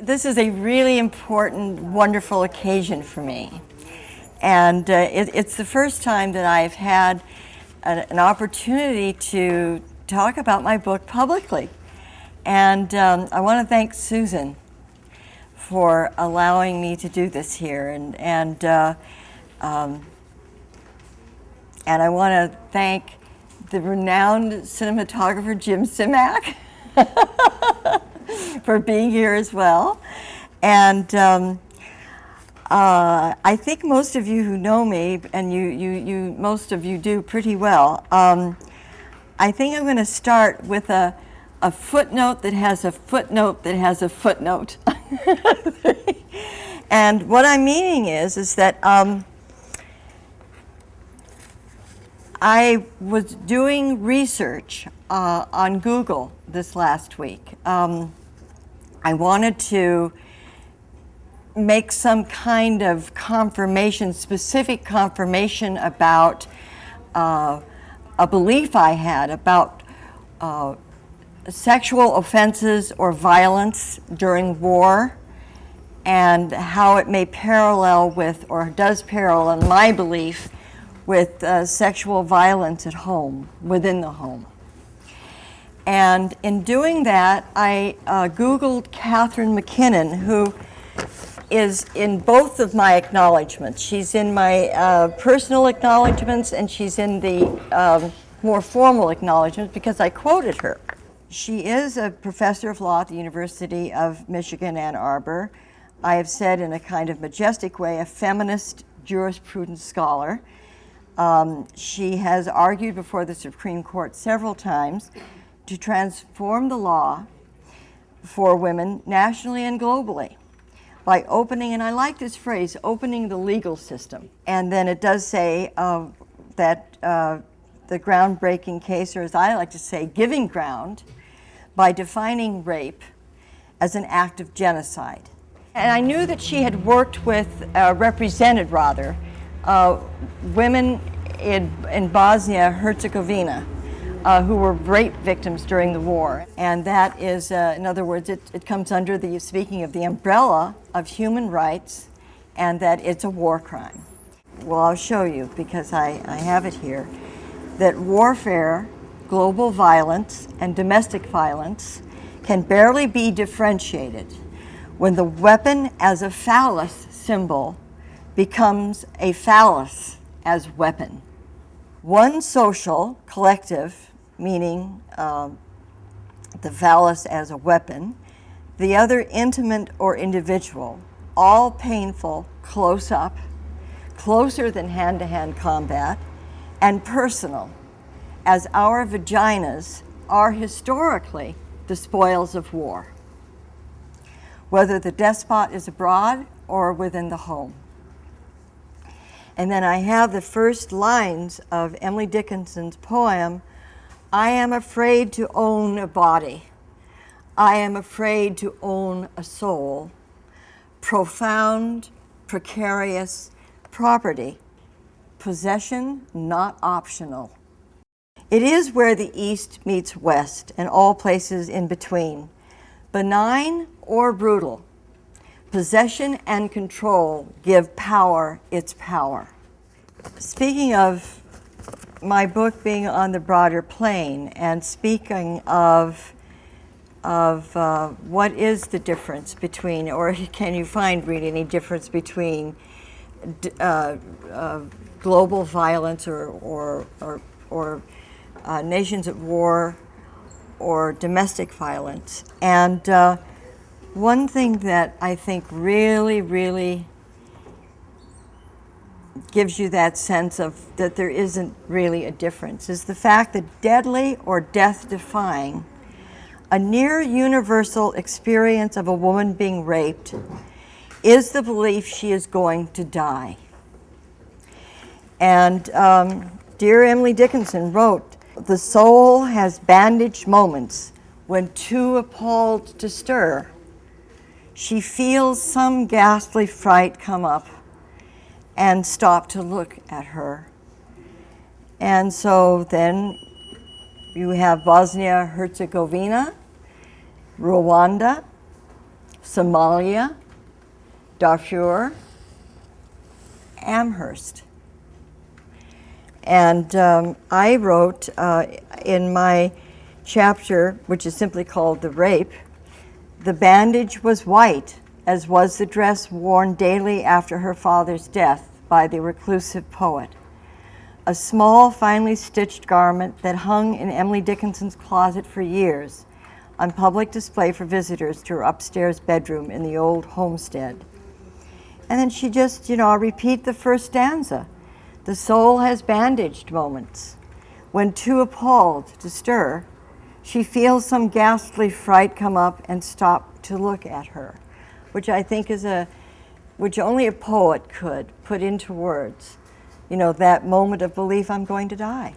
This is a really important, wonderful occasion for me. And it's the first time that I've had an opportunity to talk about my book publicly. And I want to thank Susan for allowing me to do this here. And I want to thank the renowned cinematographer Jim Simak for being here as well. And I think most of you who know me, and most of you do pretty well, I think I'm going to start with a footnote that has a footnote that has a footnote. And what I'm meaning is that I was doing research on Google this last week. I wanted to make some kind of confirmation, specific confirmation about a belief I had about sexual offenses or violence during war, and how it may parallel with, or does parallel, in my belief, with sexual violence at home, within the home. And in doing that, I Googled Catherine McKinnon, who is in both of my acknowledgments. She's in my personal acknowledgments, and she's in the more formal acknowledgments because I quoted her. She is a professor of law at the University of Michigan, Ann Arbor. I have said in a kind of majestic way, a feminist jurisprudence scholar. She has argued before the Supreme Court several times to transform the law for women nationally and globally by opening, and I like this phrase, opening the legal system. And then it does say that the groundbreaking case, or as I like to say, giving ground, by defining rape as an act of genocide. And I knew that she had worked with, represented rather, women in Bosnia-Herzegovina who were rape victims during the war. And that is, in other words, it comes under the, speaking of the umbrella of human rights, and that it's a war crime. Well, I'll show you, because I have it here, that warfare, global violence, and domestic violence can barely be differentiated when the weapon as a phallus symbol becomes a phallus as weapon. One social, collective, meaning the phallus as a weapon, the other intimate or individual, all painful, close up, closer than hand-to-hand combat, and personal, as our vaginas are historically the spoils of war, whether the despot is abroad or within the home. And then I have the first lines of Emily Dickinson's poem, I am afraid to own a body. I am afraid to own a soul. Profound, precarious property. Possession not optional. It is where the East meets West and all places in between. Benign or brutal. Possession and control give power its power. Speaking of my book being on the broader plane, and speaking of what is the difference between, or can you find really any difference between global violence or nations at war or domestic violence? And one thing that I think really gives you that sense of that there isn't really a difference is the fact that deadly or death-defying, a near universal experience of a woman being raped is the belief she is going to die. And dear Emily Dickinson wrote, the soul has bandaged moments when too appalled to stir. She feels some ghastly fright come up and stop to look at her. And so then you have Bosnia-Herzegovina, Rwanda, Somalia, Darfur, Amherst. And I wrote in my chapter, which is simply called The Rape, the bandage was white, as was the dress worn daily after her father's death by the reclusive poet. A small, finely stitched garment that hung in Emily Dickinson's closet for years, on public display for visitors to her upstairs bedroom in the old homestead. And then she just, I'll repeat the first stanza. The soul has bandaged moments. When too appalled to stir, she feels some ghastly fright come up and stop to look at her, which I think is which only a poet could put into words. That moment of belief, I'm going to die.